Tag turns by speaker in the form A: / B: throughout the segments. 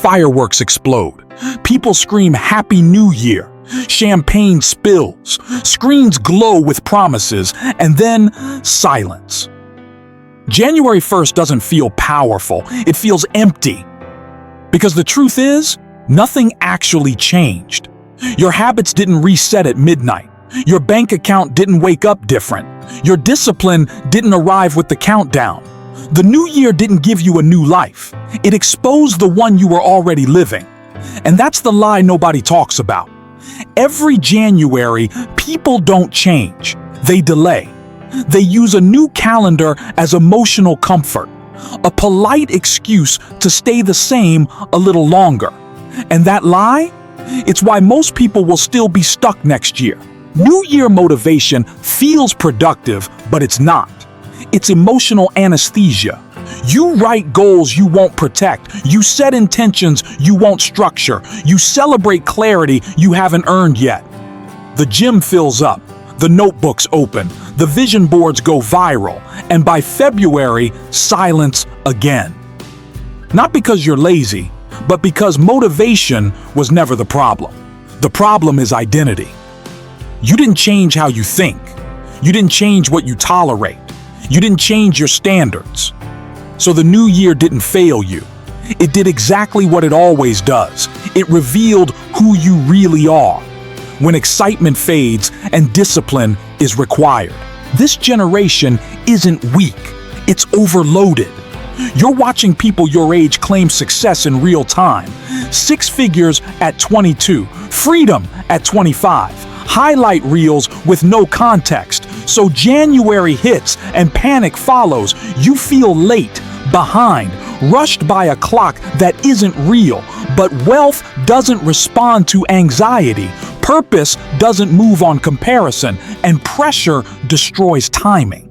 A: Fireworks explode. People scream Happy New Year. Champagne spills. Screens glow with promises, and then silence. January 1st doesn't feel powerful. It feels empty. Because the truth is, nothing actually changed. Your habits didn't reset at midnight. Your bank account didn't wake up different. Your discipline didn't arrive with the countdown. The new year didn't give you a new life. It exposed the one you were already living. And that's the lie nobody talks about. Every January, people don't change. They delay. They use a new calendar as emotional comfort, a polite excuse to stay the same a little longer. And that lie? It's why most people will still be stuck next year. New Year motivation feels productive, but it's not. It's emotional anesthesia. You write goals you won't protect. You set intentions you won't structure. You celebrate clarity you haven't earned yet. The gym fills up. The notebooks open. The vision boards go viral. And by February, silence again. Not because you're lazy, but because motivation was never the problem. The problem is identity. You didn't change how you think. You didn't change what you tolerate. You didn't change your standards. So the new year didn't fail you. It did exactly what it always does. It revealed who you really are, when excitement fades and discipline is required. This generation isn't weak. It's overloaded. You're watching people your age claim success in real time. 6 figures at 22, freedom at 25, highlight reels with no context. So January hits and panic follows. You feel late, behind, rushed by a clock that isn't real. But wealth doesn't respond to anxiety. Purpose doesn't move on comparison, and pressure destroys timing.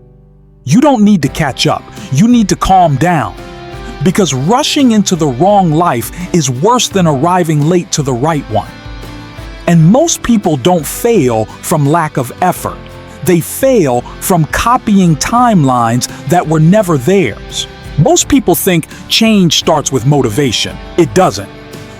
A: You don't need to catch up. You need to calm down. Because rushing into the wrong life is worse than arriving late to the right one. And most people don't fail from lack of effort. They fail from copying timelines that were never theirs. Most people think change starts with motivation. It doesn't.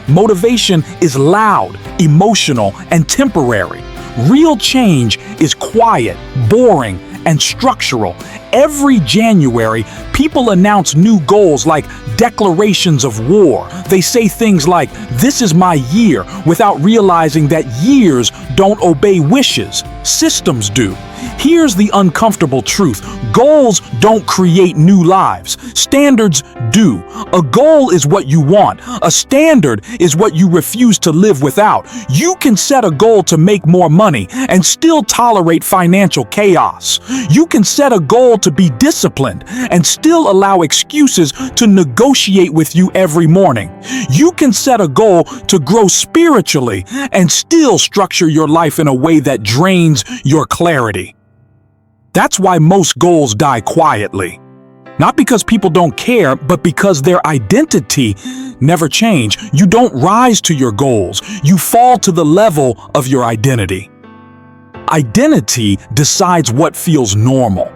A: Motivation is loud, emotional, and temporary. Real change is quiet, boring, and structural. Every January, people announce new goals like declarations of war. They say things like, "This is my year," without realizing that years don't obey wishes. Systems do. Here's the uncomfortable truth. Goals don't create new lives. Standards do. A goal is what you want. A standard is what you refuse to live without. You can set a goal to make more money and still tolerate financial chaos. You can set a goal to be disciplined and still allow excuses to negotiate with you every morning. You can set a goal to grow spiritually and still structure your life in a way that drains your clarity. That's why most goals die quietly. Not because people don't care, but because their identity never change. You don't rise to your goals. You fall to the level of your identity. Identity decides what feels normal.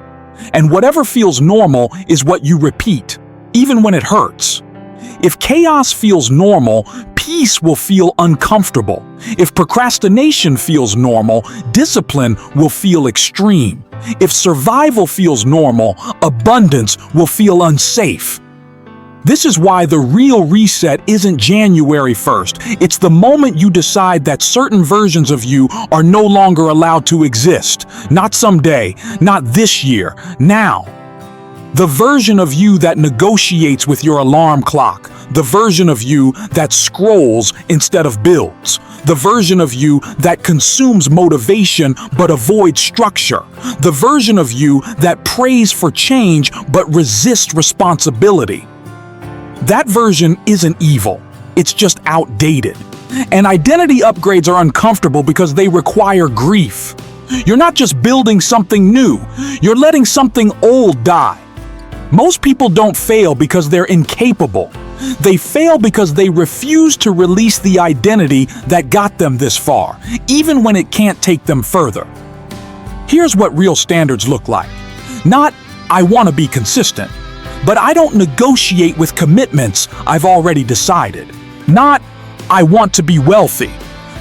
A: And whatever feels normal is what you repeat, even when it hurts. If chaos feels normal, peace will feel uncomfortable. If procrastination feels normal, discipline will feel extreme. If survival feels normal, abundance will feel unsafe. This is why the real reset isn't January 1st. It's the moment you decide that certain versions of you are no longer allowed to exist. Not someday, not this year, now. The version of you that negotiates with your alarm clock. The version of you that scrolls instead of builds. The version of you that consumes motivation but avoids structure. The version of you that prays for change but resists responsibility. That version isn't evil. It's just outdated. And identity upgrades are uncomfortable because they require grief. You're not just building something new. You're letting something old die. Most people don't fail because they're incapable. They fail because they refuse to release the identity that got them this far, even when it can't take them further. Here's what real standards look like. Not, I want to be consistent, but I don't negotiate with commitments I've already decided. Not, I want to be wealthy,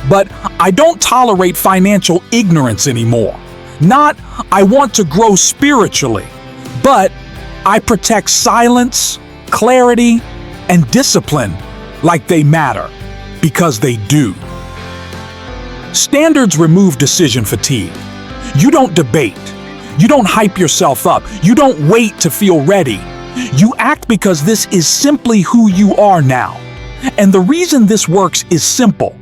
A: but I don't tolerate financial ignorance anymore. Not, I want to grow spiritually, but I protect silence, clarity, and discipline like they matter, because they do. Standards remove decision fatigue. You don't debate. You don't hype yourself up. You don't wait to feel ready. You act because this is simply who you are now. And the reason this works is simple.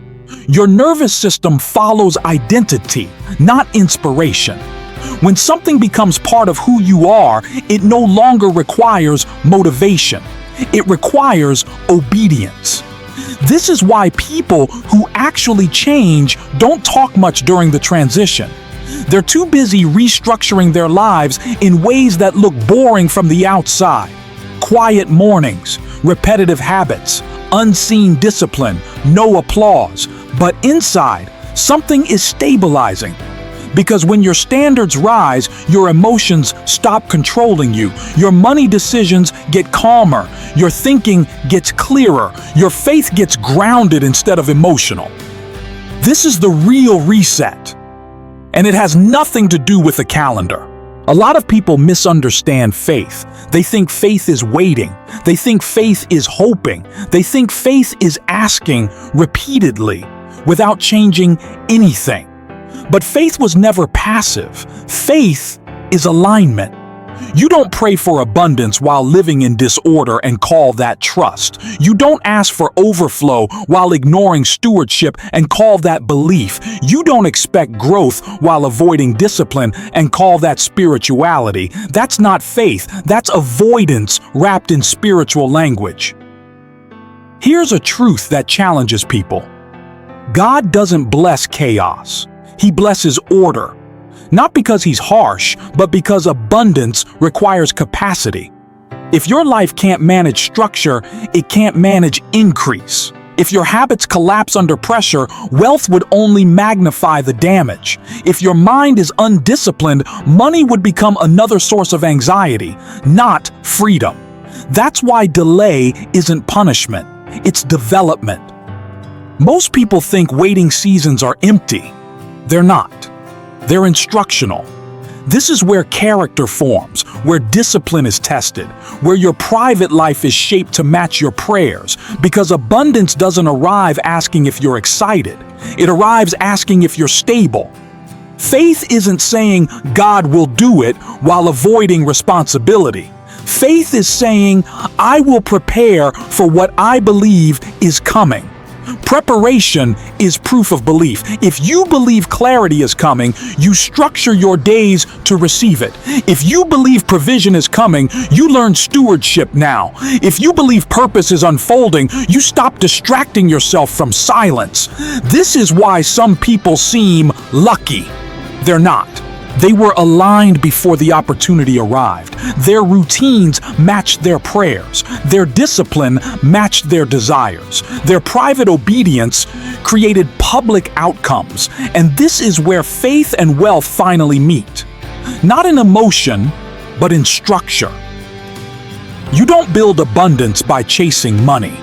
A: Your nervous system follows identity, not inspiration. When something becomes part of who you are, it no longer requires motivation. It requires obedience. This is why people who actually change don't talk much during the transition. They're too busy restructuring their lives in ways that look boring from the outside. Quiet mornings, repetitive habits, unseen discipline, no applause. But inside, something is stabilizing. Because when your standards rise, your emotions stop controlling you. Your money decisions get calmer. Your thinking gets clearer. Your faith gets grounded instead of emotional. This is the real reset. And it has nothing to do with a calendar. A lot of people misunderstand faith. They think faith is waiting. They think faith is hoping. They think faith is asking repeatedly without changing anything. But faith was never passive. Faith is alignment. You don't pray for abundance while living in disorder and call that trust. You don't ask for overflow while ignoring stewardship and call that belief. You don't expect growth while avoiding discipline and call that spirituality. That's not faith. That's avoidance wrapped in spiritual language. Here's a truth that challenges people. God doesn't bless chaos. He blesses order. Not because he's harsh, but because abundance requires capacity. If your life can't manage structure, it can't manage increase. If your habits collapse under pressure, wealth would only magnify the damage. If your mind is undisciplined, money would become another source of anxiety, not freedom. That's why delay isn't punishment, it's development. Most people think waiting seasons are empty. They're not. They're instructional. This is where character forms, where discipline is tested, where your private life is shaped to match your prayers, because abundance doesn't arrive asking if you're excited. It arrives asking if you're stable. Faith isn't saying God will do it while avoiding responsibility. Faith is saying, I will prepare for what I believe is coming. Preparation is proof of belief. If you believe clarity is coming, you structure your days to receive it. If you believe provision is coming, you learn stewardship now. If you believe purpose is unfolding, you stop distracting yourself from silence. This is why some people seem lucky. They're not. They were aligned before the opportunity arrived. Their routines matched their prayers. Their discipline matched their desires. Their private obedience created public outcomes. And this is where faith and wealth finally meet. Not in emotion, but in structure. You don't build abundance by chasing money.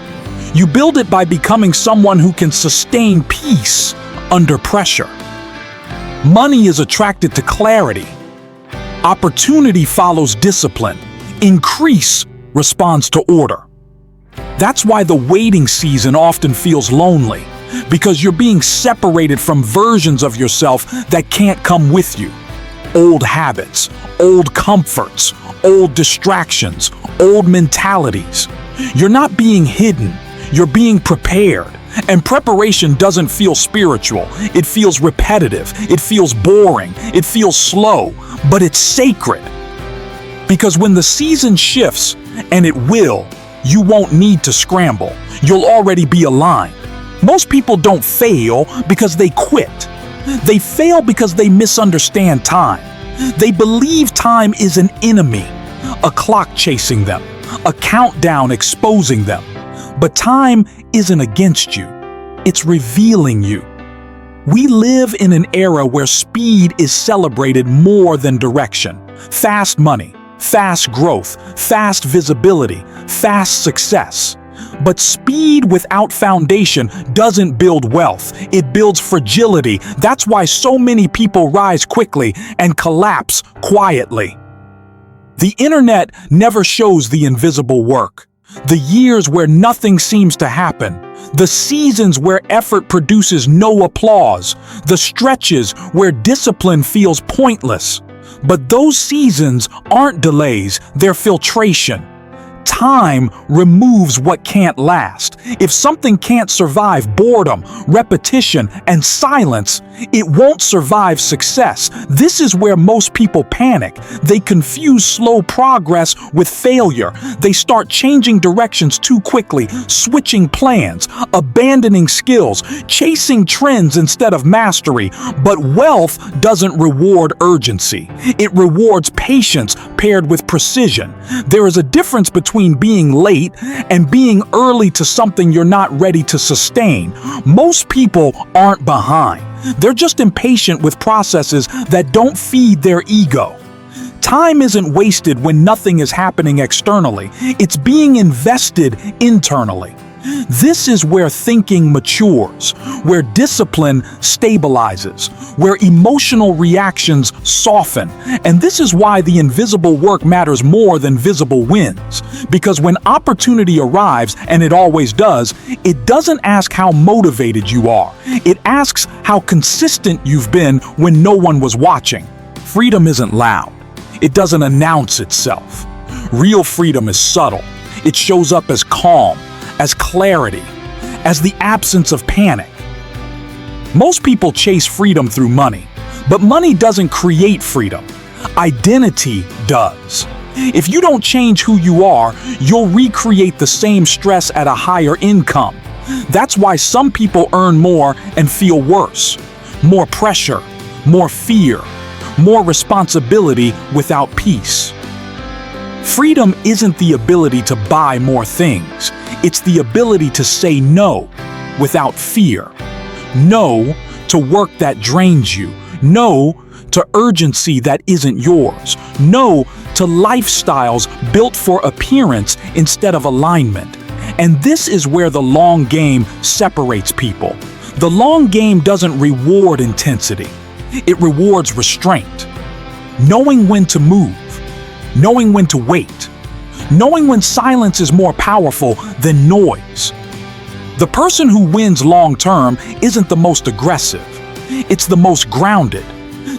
A: You build it by becoming someone who can sustain peace under pressure. Money is attracted to clarity. Opportunity follows discipline. Increase responds to order. That's why the waiting season often feels lonely, because you're being separated from versions of yourself that can't come with you. Old habits, old comforts, old distractions, old mentalities. You're not being hidden, you're being prepared. And preparation doesn't feel spiritual. It feels repetitive. It feels boring. It feels slow. But it's sacred. Because when the season shifts, and it will, you won't need to scramble. You'll already be aligned. Most people don't fail because they quit. They fail because they misunderstand time. They believe time is an enemy, a clock chasing them, a countdown exposing them. But time isn't against you. It's revealing you. We live in an era where speed is celebrated more than direction. Fast money, fast growth, fast visibility, fast success. But speed without foundation doesn't build wealth, it builds fragility. That's why so many people rise quickly and collapse quietly. The internet never shows the invisible work. The years where nothing seems to happen. The seasons where effort produces no applause. The stretches where discipline feels pointless. But those seasons aren't delays, they're filtration. Time removes what can't last. If something can't survive boredom, repetition, and silence, it won't survive success. This is where most people panic. They confuse slow progress with failure. They start changing directions too quickly, switching plans, abandoning skills, chasing trends instead of mastery. But wealth doesn't reward urgency. It rewards patience paired with precision. There is a difference between being late and being early to something you're not ready to sustain. Most people aren't behind. They're just impatient with processes that don't feed their ego. Time isn't wasted when nothing is happening externally. It's being invested internally. This is where thinking matures, where discipline stabilizes, where emotional reactions soften. And this is why the invisible work matters more than visible wins. Because when opportunity arrives, and it always does, it doesn't ask how motivated you are. It asks how consistent you've been when no one was watching. Freedom isn't loud. It doesn't announce itself. Real freedom is subtle. It shows up as calm, as clarity, as the absence of panic. Most people chase freedom through money, but money doesn't create freedom. Identity does. If you don't change who you are, you'll recreate the same stress at a higher income. That's why some people earn more and feel worse. More pressure, more fear, more responsibility without peace. Freedom isn't the ability to buy more things. It's the ability to say no without fear. No to work that drains you. No to urgency that isn't yours. No to lifestyles built for appearance instead of alignment. And this is where the long game separates people. The long game doesn't reward intensity. It rewards restraint. Knowing when to move. Knowing when to wait. Knowing when silence is more powerful than noise. The person who wins long-term isn't the most aggressive. It's the most grounded.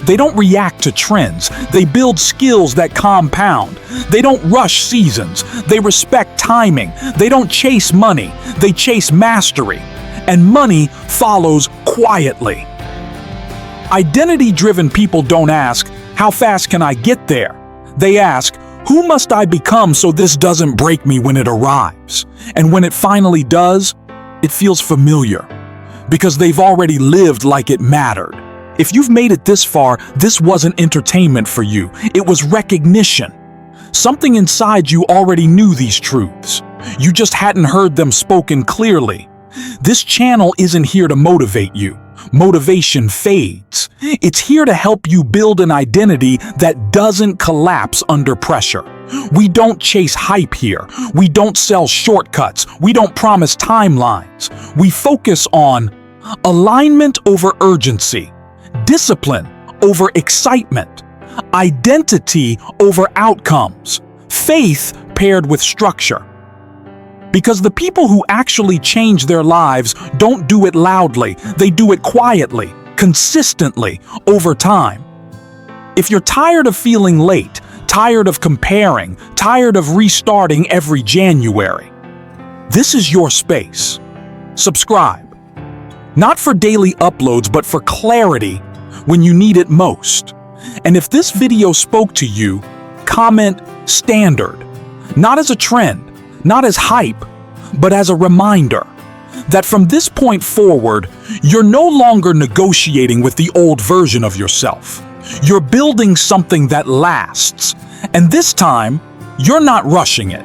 A: They don't react to trends. They build skills that compound. They don't rush seasons. They respect timing. They don't chase money. They chase mastery. And money follows quietly. Identity-driven people don't ask, "How fast can I get there?" They ask, "Who must I become so this doesn't break me when it arrives?" And when it finally does, it feels familiar, because they've already lived like it mattered. If you've made it this far, this wasn't entertainment for you. It was recognition. Something inside you already knew these truths. You just hadn't heard them spoken clearly. This channel isn't here to motivate you. Motivation fades. It's here to help you build an identity that doesn't collapse under pressure. We don't chase hype here. We don't sell shortcuts. We don't promise timelines. We focus on alignment over urgency, discipline over excitement, identity over outcomes, faith paired with structure. Because the people who actually change their lives don't do it loudly, they do it quietly, consistently, over time. If you're tired of feeling late, tired of comparing, tired of restarting every January, this is your space. Subscribe. Not for daily uploads, but for clarity when you need it most. And if this video spoke to you, comment standard. Not as a trend, not as hype, but as a reminder that from this point forward, you're no longer negotiating with the old version of yourself. You're building something that lasts. And this time, you're not rushing it.